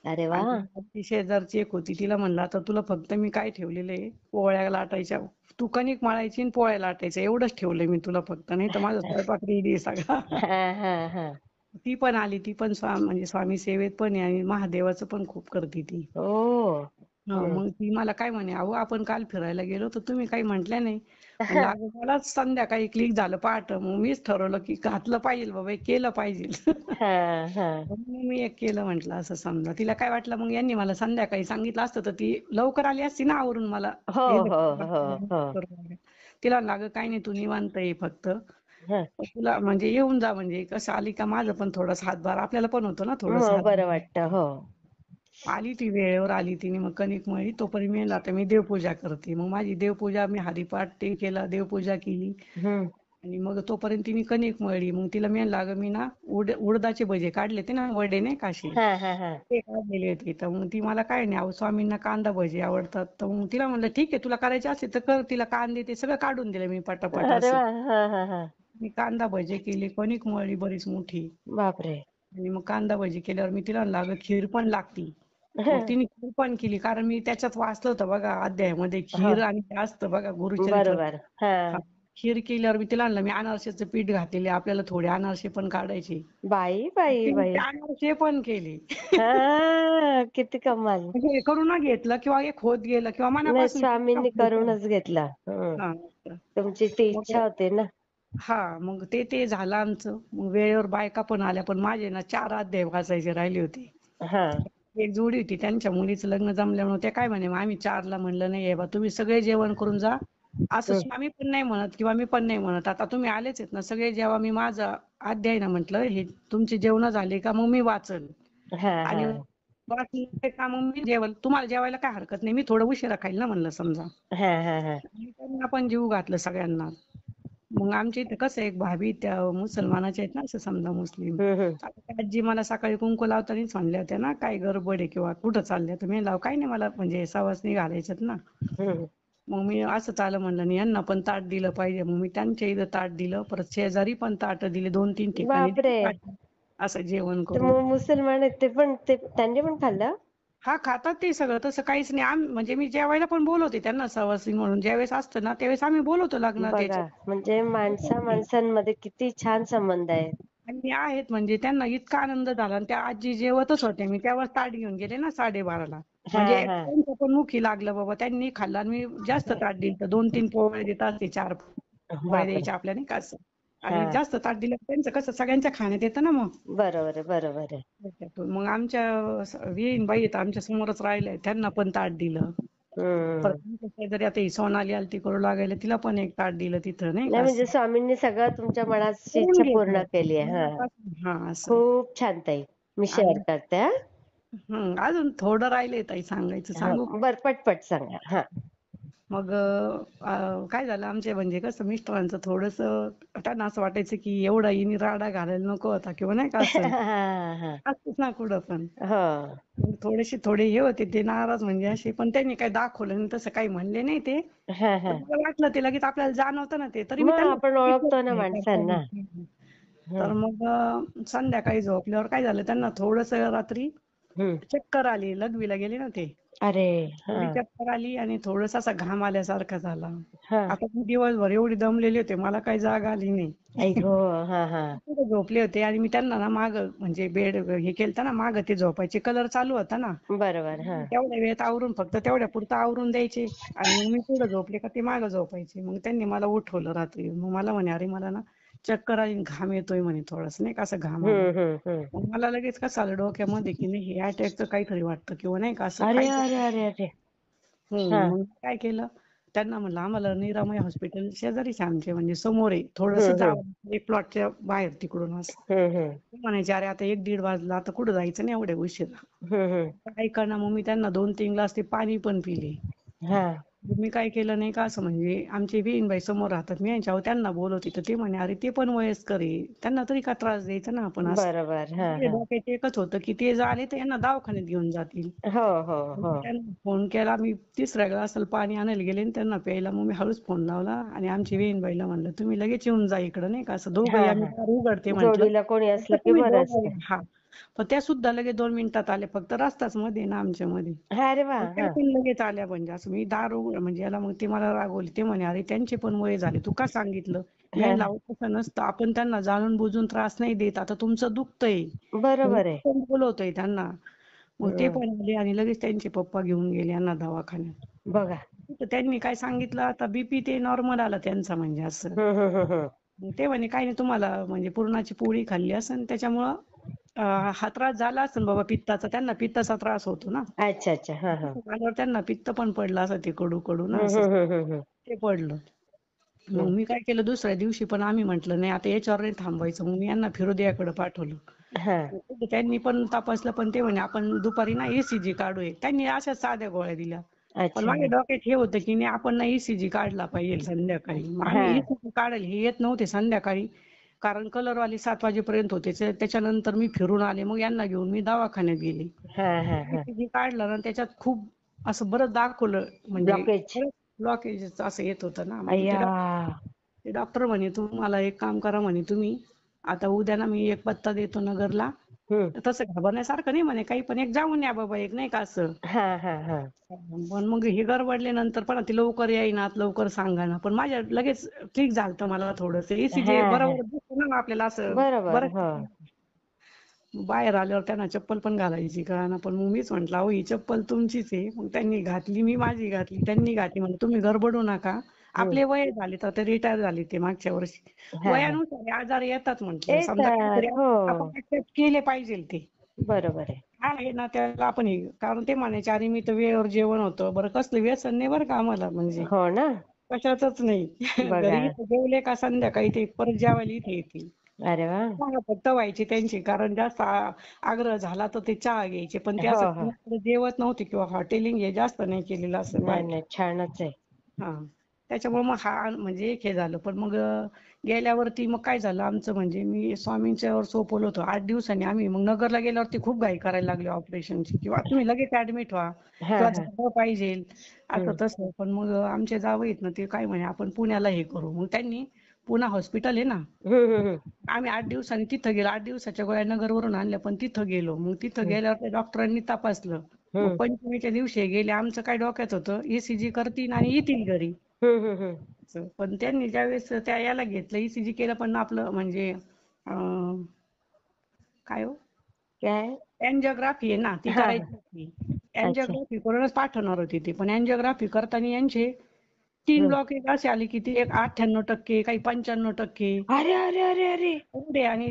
अरे वा. आणि ती शेजारची एक होती तिला म्हणलं आता तुला फक्त मी काय ठेवलेलं आहे पोळ्या लाटायच्या. तू कणिक मळायची आणि पोळ्या लाटायच्या एवढंच ठेवलंय मी तुला फक्त. नाही तर माझा स्वयंपाक रेडी आहे सगळा. हा हा हा ती पण आली. ती पण म्हणजे स्वामी सेवेत पण आहे आणि महादेवाचं पण खूप करते ती. ओ. मग ती मला काय म्हणे अहो आपण काल फिरायला गेलो तर तुम्ही काही म्हटल्या नाही. म्हणलं अगं मलाच संध्याकाळी क्लिक झालं पहाटे. मग मीच ठरवलं की घातलं पाहिजे बाबा केलं पाहिजे. हा हा म्हणून मी एक केलं म्हटलं असं समजा. तिला काय वाटलं मग यांनी मला संध्याकाळी सांगितलं असतं तर ती लवकर आली असती ना आवरून मला. हो हे हो हो हो तिला लागलं काही नाही तू निवांत आहे फक्त. हा. तुला म्हणजे येऊन जा म्हणजे कसं आली का माझं पण थोडासा हातभार आपल्याला पण होतो ना थोडासा मग बरं हातभार. वाटतं. हो. आली ती वेळेवर आली तिने मग कणिक मळली तोपर्यंत मी आता मी देवपूजा करते. मग माझी देवपूजा मी हरिपाठ ते केला देवपूजा केली. हम्म आणि मग तोपर्यंत तिने कणिक मळली. मग तिला म्हणलं अगं मी ना उडदाचे भजे काढले ते ना वडे नाही का असे. हा हा हा ते काढलेले होते. तर मग ती मला काय नाही अहो स्वामींना कांदा भजे आवडतात. तर मग तिला म्हणलं ठीक आहे तुला करायचे असेल तर कर. तिला कांदे ते सगळं काढून दिलं मी पटापट अरे असं. वा. हा हा हा मी कांदा भजे केले कणिक मळली बरीच मोठी. बापरे. आणि मग कांदा भजी केल्यावर मी तिला म्हणलं अगं खीर पण लागती. मग तिने खीर पण केली कारण मी त्याच्यात वाचलं होतं बघा अध्यायामध्ये हो खीर आणि ते असतं बघा गुरुचरित्र. बरोबर. हा. खीर केल्यावर मी तिला म्हणलं मी अनारशाचं पीठ घातलेले आपल्याला थोडे अनारसे पण काढायचे. बाई बाई तिने बाई. ते अनारसे पण केले. हा किती कमाल. म्हणजे हे करून घेतलं किंवा एक होत गेलं किंवा नाही, मनापासून स्वामींनी करूनच घेतला. हा. तुमची ती मग इच्छा होती ना. मग ते झालं आमचं. मग वेळेवर बायका पण आल्या पण माझे ना 4 अध्याय वाचायचे राहिले होते. हा एक जोडी होती त्यांच्या मुलीचं लग्न जमल्यामुळे ते काय म्हणे, मग आम्ही 4ला म्हणलं नाही बा तुम्ही सगळे जेवण करून जा. असं हं. स्वामी पण नाही म्हणत किंवा मी पण नाही म्हणत, आता तुम्ही आलेच आहेत ना सगळे, जेव्हा मी माझा अध्याय ना म्हटलं हे तुमची जेवण झाली का मग मी वाचन हां, आणि हां. वाचले का मग मी जेवण, तुम्हाला जेवायला काय हरकत नाही, मी थोडं उशिरा खाईल ना म्हणलं समजा. हां, हां, हां. आणि त्यांना पण जीव घातलं सगळ्यांना. मग आमच्या इथं कसं एक भाभी त्या मुसलमानाच्या आहेत ना, असं समजा मुस्लिम. हं, हं. आता त्या आजी मला सकाळी कुंकू लावतानाच म्हणल्या होत्या ना, काय गडबड आहे किंवा कुठं चालल्या तुम्ही, लाव काही नाही मला म्हणजे सवासणी घालायच्यात ना. हं. मग मी असं आलं म्हणलं आणि यांना पण ताट दिलं पाहिजे, मग मी त्यांच्या इथं ताट दिलं, परत शेजारी पण ताट दिले, 2-3 ठिकाणी दिली बापरे! ताट असं जेवण ते करून. मुसलमान आहेत ते त्यांनी पण खाल्लं? हा खातात ते सगळं, तसं काहीच नाही. म्हणजे मी जेवायला पण बोलवते त्यांना सवासणी म्हणून, ज्यावेळेस असतं ना त्यावेळेस आम्ही बोलवतो लग्नात बघा, म्हणजे याच्यात. माणसामध्ये किती छान संबंध आहे. आणि आहेत म्हणजे त्यांना इतका आनंद झाला आणि त्या आजी जेवतच होत्या, मी तेव्हा ताट घेऊन गेले ना 12:30ला. हां, म्हणजे हां. त्यांच्या पण मुखी लागलं बाबा, त्यांनी खाल्लं आणि मी जास्त ताट दिलं, 2-3 पोळ्या देतात ते, 4 पोळ्या बापरे! द्यायच्या आपल्या नाही का असं. आणि हां. जास्त ताट दिलं त्यांचं कसं सगळ्यांच्या खाण्यात येतं ना मग बरोबर आहे, बरोबर आहे. त्याच्यातून. मग आमच्या विहीण बाई आहेत आमच्या समोरच राहिल्या, त्यांना पण ताट दिलं. परत हं. आमच्या शेजारी आता ही सोनाली आलती करू लागायला, तिला पण एक ताट दिलं तिथं नाही नाही का म्हणजे असं. स्वामींनी सगळं तुमच्या मनाची करून इच्छा पूर्ण घेतलं केली आहे. हां. मनापासून. हा असं. खूप छान ताई. मी शेअर आणि करते हां. अजून थोडं राहिलंय ताई सांगायचं, हां. सांगू? बरं पटपट सांगा. हां. मग काय झालं आमचे म्हणजे कसं मिस्टरांचं थोडंसं त्यांना असं वाटायचं की एवढा हिने राडा घालायला नको होता किंवा नाही का असं. हां, हां. असतंच ना कुठं पण. हो. मग थोडे हे होते ते नाराज म्हणजे असे, पण त्यांनी काही दाखवलं नाही तसं, काही म्हणले नाही ते. हां, पण हां. मला वाटलं ते लगेच आपल्याला जाणवतं ना ते, तरी मी मग त्यांना आपण सांगितलं ओळखतो ना हे माणसांना. करताना. तर हं. मग संध्याकाळी झोपल्यावर काय झालं त्यांना थोडंसं रात्री हं. चक्कर आली, लघवीला गेले ना ते. अरे! थोडी हां. चक्कर आली आणि थोडासा असा घाम आल्यासारखा झाला. हां. आता मी दिवसभर एवढी दमलेले होते, मला काही जाग आली नाही. आई गं! हां, हां. तिथे झोपले होते आणि मी त्यांना ना मागं म्हणजे बेड हे केलतं ना, मागं ते झोपायचे कलर चालू होता ना. बरोबर. हां. तेवढ्या वेळेत आवरून, फक्त तेवढ्या पुरतं आवरून द्यायचे आणि मग मी पुढे झोपले का ते मागं झोपायचे. मग त्यांनी मला उठवलं रात्री. मग मला म्हणे, "अरे मला ना चक्कर आली आणि घाम येतोय" म्हणे, "थोडासा नाही का असं घाम आला." हं, हं, हं. मग मला लगेच कसं आलं डोक्यामध्ये की नाही हे अटॅकचं काहीतरी वाटतं किंवा नाही का असं अरे, काहीतरी. अरे, अरे, अरे! हां. मग काय केलं, त्यांना म्हणलं आम्हाला निरामय हॉस्पिटल शेजारीच आहे आमचे, म्हणजे समोर आहे, थोडंसं हं, हं. जावं एक प्लॉटच्या बाहेर तिकडून असं. हं, हं. ते म्हणायचे, "अरे आता 1-1:30 वाजला, आता कुठं जायचं नाही एवढ्या उशिरा." हं, हं. काय करणार, मग मी त्यांना 2-3 ग्लास ते पाणी पण पिले. हां. मी काय केलं नाही का असं, म्हणजे आमची विहीणबाई समोर राहतात, मी यांच्यावर त्यांना बोलवते तर ते म्हणे, "अरे ते पण वयस्कर आहे, त्यांना तरी का त्रास द्यायचा ना आपण असं." बरोबर. हां, माझ्या हां. डोक्यात एकच होतं की ते जर आले तर यांना दवाखान्यात घेऊन जातील. हो, हो, मग हो. त्यांना फोन केला मी, तिसऱ्या ग्लासाला पाणी आणायला गेले आणि त्यांना प्यायला. मग मी हळूच फोन लावला आणि आमची वेणबाईला म्हणलं, "तुम्ही लगेच येऊन जा इकडं नाही का असं, दोघंही हां, आम्ही हां. दार उघडते म्हटलं. जोडीला कोणी फक्त असलं की तुम्ही बरं दोघं असतं. या." हां. पण त्या सुद्धा लगेच 2 मिनिटात आल्या. फक्त रस्ताच मध्ये आहे ना आमच्यामध्ये. हां, अरे मग वाह! त्या हां. पण लगेच आल्या, म्हणजे असं मी दार म्हणजे याला, मग ते मला रागवले. ते म्हणे, "अरे त्यांचे पण वय झाले, तू का सांगितलं?" मी हां, म्हणलं, हां. "अहो तसं नसतं, आपण त्यांना जाणून बुजून त्रास नाही देत. आता तुमचं दुखतंय, म्हणून बरोबर आहे. आपण बोलवतोय त्यांना." मग ते हं. पण आले आणि लगेच त्यांचे पप्पा घेऊन गेले यांना दवाखान्यात. बघा. तर त्यांनी काय सांगितलं, आता बीपी ते नॉर्मल आला त्यांचा म्हणजे असं. हं, हं, हं, हं. मग ते म्हणे, "काही नाही, तुम्हाला म्हणजे पुरणाची पोळी खाल्ली असेल त्याच्यामुळं हा त्रास झाला असेल बाबा पित्ताचा." त्यांना पित्ताचा त्रास होतो ना. अच्छा, अच्छा. हां, हां. आल्यावर त्यांना पित्त पण पडलं असं, ते कडू कडू ना हं, असं हं, हं, हं, हं. ते पडलं. मग हं. मी काय केलं, दुसऱ्या दिवशी पण आम्ही म्हटलं नाही आता याच्यावर नाही थांबायचं. मग मी यांना फिरोदियाकडे पाठवलं. हां. मग त्यांनी पण तपासलं, पण ते म्हणे आपण दुपारी ना ईसीजी काढू एक. त्यांनी अशाच साध्या गोळ्या दिल्या. पण अच्छा. माझ्या डोक्यात हे होतं की नाही आपण ना ईसीजी काढला पाहिजे संध्याकाळी. मग आम्ही हां. ईसीजी काढायला हे येत नव्हते संध्याकाळी, कारण कलरवाली 7 वाजेपर्यंत होते. त्याच्यानंतर मी फिरून आले, मग यांना घेऊन मी दवाखान्यात गेले. हां, हां, हां. ईसीजी काढलं ना, त्याच्यात खूप असं बरं दाखवलं, म्हणजे ब्लॉकेज. ब्लॉकेज असं येत होतं ना. मग अय्या! ते डॉक्टर म्हणे, "तुम्हाला एक काम करा," म्हणे, "तुम्ही आता उद्या ना मी एक पत्ता देतो नगरला. हं. तसं घाबरण्यासारखं नाही म्हणे काही, पण एक जाऊन या बाबा एक नाही का असं." हां, हां, हां. पण मग हे गडबडले नंतर, पण ते लवकर येईनात, लवकर सांगाना. पण माझ्या लगेच क्लिक झालं मला थोडंसं. ईसीजी हां, हां. बरोबर दिसतं ना आपल्याला असं बरोबर. बरं. हो. बाहेर आल्यावर त्यांना चप्पल पण घालायची कळेना, पण मग मीच म्हटलं, "अहो ही चप्पल तुमचीच आहे." मग त्यांनी घातली, मी माझी घातली, त्यांनी घातली. म्हणलं, "तुम्ही गडबडू नका. हं. आपले वय झाले, तर ते रिटायर झाले ते मागच्या वर्षी. हां, हां. वयानुसार हे आजार येतात म्हटलं. समजा येतात. काहीतरी हो. आपण एक्सेप्ट केले पाहिजे ते." बरोबर आहे. आहे ना त्याला आपण कारण ते म्हणायचे अरे मी तर वेळेवर जेवण होतं बरं कसलं व्यसन नाही बरं का आम्हाला म्हणजे हो ना. कशाचंच नाही. बघा. घरी इथं जेवले का संध्याकाळी ते परत जेवायला इथे येतील. अरे वा. चहा फक्त व्हायची त्यांची कारण जास्त आग्रह झाला तर ते चहा घ्यायचे पण ते हो असं हो. कुणाकडे जेवत नव्हते किंवा हॉटेलिंग हे जास्त नाही केलेलं असं नाही बाहेर. नाही, छानच आहे. हा त्याच्यामुळे मग हा म्हणजे एक हे झालं पण मग गेल्यावरती मग काय झालं आमचं म्हणजे मी स्वामींच्या वर सोपवलं होतं 8 दिवसांनी आम्ही मग नगरला गेल्यावरती खूप घाई करायला लागली ऑपरेशनची किंवा तुम्ही लगेच ऍडमिट व्हा हा किंवा हा. झालं पाहिजे असं हम्म तसं पण मग आमचे जावई आहेत ना ते काय म्हणे आपण पुण्याला हे करू मग त्यांनी पुणा हॉस्पिटल आहे ना हम्म. आम्ही 8 दिवसांनी तिथं गेलो 8 दिवसाच्या गोळ्या नगरवरून आणल्या पण तिथं गेलो मग तिथं गेल्यावर त्या डॉक्टरांनी तपासलं मग हम्म पंचमीच्या दिवशी गेले आमचं काय डोक्यात होतं ईसीजी करतील आणि येतील घरी हम्म. असं. पण त्यांनी ज्यावेळेस त्या याला घेतलं ईसीजी केलं पण आपलं म्हणजे काय हो काय. अँजिओग्राफी आहे ना ती हा हा. करायची होती अच्छा. अँजिओग्राफी करूनच पाठवणार होती ती पण अँजिओग्राफी करताना यांचे 3 हम्म. ब्लॉकेज असे आले की ते एक 98% काही 95% अरे अरे अरे अरे. एवढे आणि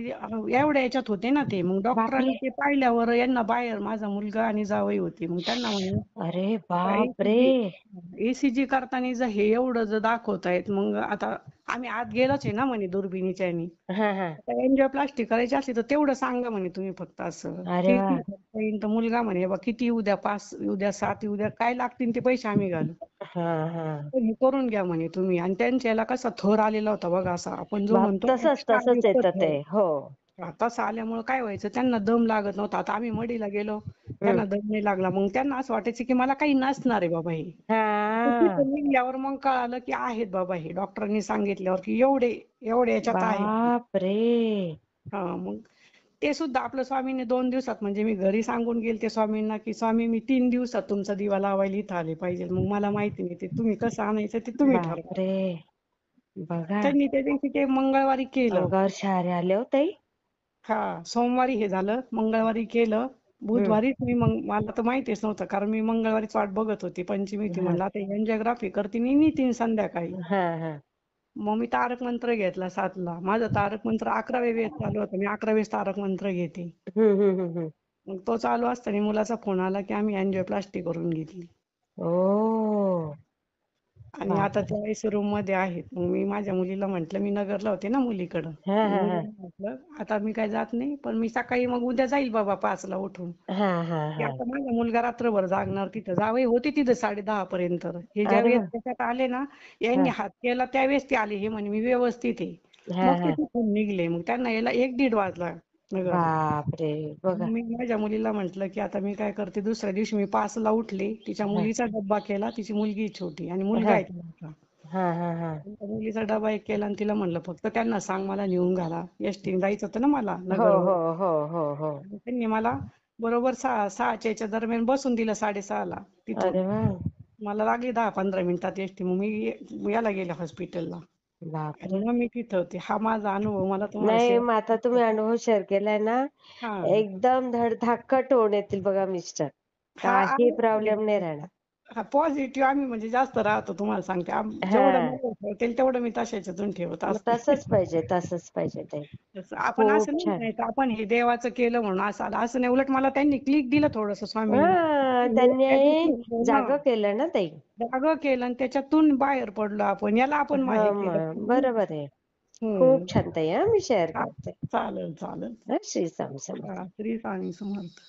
एवढ्या याच्यात होते ना ते मग बापरे. डॉक्टरांनी ते पाहिल्यावर यांना बाहेर माझा मुलगा आणि जावई होते मग त्यांना म्हणे अरे बाप रे. एसीजी एसीजी करताना जर हे एवढं जर दाखवतायत मग आता आम्ही आत गेलोच आहे ना म्हणे दुर्बिणीच्या ह्यानी हा हा. आता एंजिओप्लास्टी करायची असली तर तेवढं सांगा म्हणे तुम्ही फक्त असं अरे वा. किती खर्च येईल तर मुलगा म्हणे बा किती उद्या 5 उद्या 7 उद्या काय लागतील ते पैसे आम्ही घालू हा हा. पण हे करून घ्या म्हणे तुम्ही आणि त्यांच्या याला कसा थर आलेला होता बघा असा आपण जो बाप म्हणतो ना तसंच तसंच क्षारयुक्त येतं ते. थर हो. तसं आल्यामुळे काय व्हायचं त्यांना दम लागत नव्हता आता आम्ही मडीला गेलो हम्म. त्यांना दम नाही लागला मग त्यांना असं वाटायचं की मला काही नसणार आहे बाबा हे हा. तिथं निघल्यावर मग कळालं की आहेत बाबा हे डॉक्टरांनी सांगितल्यावर की एवढे एवढे याच्यात आहे बाप रे. हा मग ते सुद्धा आपलं स्वामींनी 2 दिवसात म्हणजे मी घरी सांगून गेले ते स्वामींना की स्वामी मी 3 दिवसात तुमचा दिवा लावायला इथं आले पाहिजे मग मला माहिती नाही ते तुम्ही कसं आणायचं ते तुम्ही बाप ठरवा रे. बघा. त्यांनी त्या दिवशी ते मंगळवारी केलं अंगावर शहारे आले हो ताई. हा सोमवारी हे झालं मंगळवारी केलं हम्म. बुधवारीच मी मग मला तर माहितीच नव्हतं कारण मी मंगळवारीच वाट बघत होती पंचमी होती हा म्हणलं आता एंजिओग्राफी करते आणि नितीन संध्याकाळी हा हा. मग मी तारक मंत्र घेतला 7ला माझं तारक मंत्र 11व्या वेळेस चालू होतं मी 11वेळेस तारक मंत्र घेते हम्म. मग तो चालू असताना मुलाचा फोन आला की आम्ही अँजिओप्लास्टी करून घेतली ओ. आणि आता बापरे. त्या रूम मध्ये आहेत मग मी माझ्या मुलीला म्हंटल मी नगरला होते ना मुलीकडं हा मग हा हा. मुलीला म्हटलं आता मी काय जात नाही पण मी सकाळी मग उद्या जाईल बाबा 5ला उठून हा हा की हा. आता माझा मुलगा रात्रभर जागणार तिथं जावई होते तिथं 10:30 पर्यंत हे ज्या अरे वेळेस वा. त्याच्यात आले ना यांनी हा हात केला त्यावेळेस ते आले हे म्हणे मी व्यवस्थित आहे हा मग ते हा. तिथून निघले मग त्यांना यायला 1-1:30 वाजला नगरला बापरे. बघा. मग मी माझ्या मुलीला म्हंटल की आता मी काय करते दुसऱ्या दिवशी मी 5ला उठले तिच्या हा मुलीचा डब्बा केला तिची मुलगी छोटी आणि मुलगा हा आहे तिला हा हा हा. त्या मुलीचा डबा एक केला आणि तिला म्हणलं फक्त त्यांना सांग मला नेऊन घाला एसटीने जायचं होतं ना मला हो नगरवर हो हो हो हो. त्यांनी मला बरोबर 6:30च्या याच्या दरम्यान बसून दिलं 6:30ला तिथून अरे वा. मला लागली 10-15 मिनिटात एसटी मग मी याला गेले हॉस्पिटलला आणि बापरे. मग मी तिथं होते हा माझा अनुभव मला तुम्हाला नाही मग आता तुम्ही शेअर अनुभव शेअर केलाय ना, हा एकदम धडधाकट होऊन येतील बघा मिस्टर. हा काही प्रॉब्लेम नाही आहे राहणार. हा पॉझिटिव्ह आम्ही म्हणजे जास्त राहतो तुम्हाला सांगते जेवढं हा. मला ठेवतील तेवढं मी तशाच्यातून ठेवत मग असते तसंच पाहिजे, तसंच पाहिजे ताई. तसं आपण असं खूप नाही छान. म्हणायचं आपण हे देवाचं केलं म्हणून असं आलं असं नाही उलट मला त्यांनी क्लिक दिलं थोडस स्वामींनी हा, त्या त्यांनी दिवशी ना जागं केलं ना ताई. जागं केलं आणि त्याच्यातून बाहेर पडलो आपण याला आपण हा हे केलं मग बरोबर आहे. हम्म खूप छान ताई. हा, मी शेअर करते. चालेल चालेल हा, श्री स्वामी समर्थ. श्री स्वामी समर्थ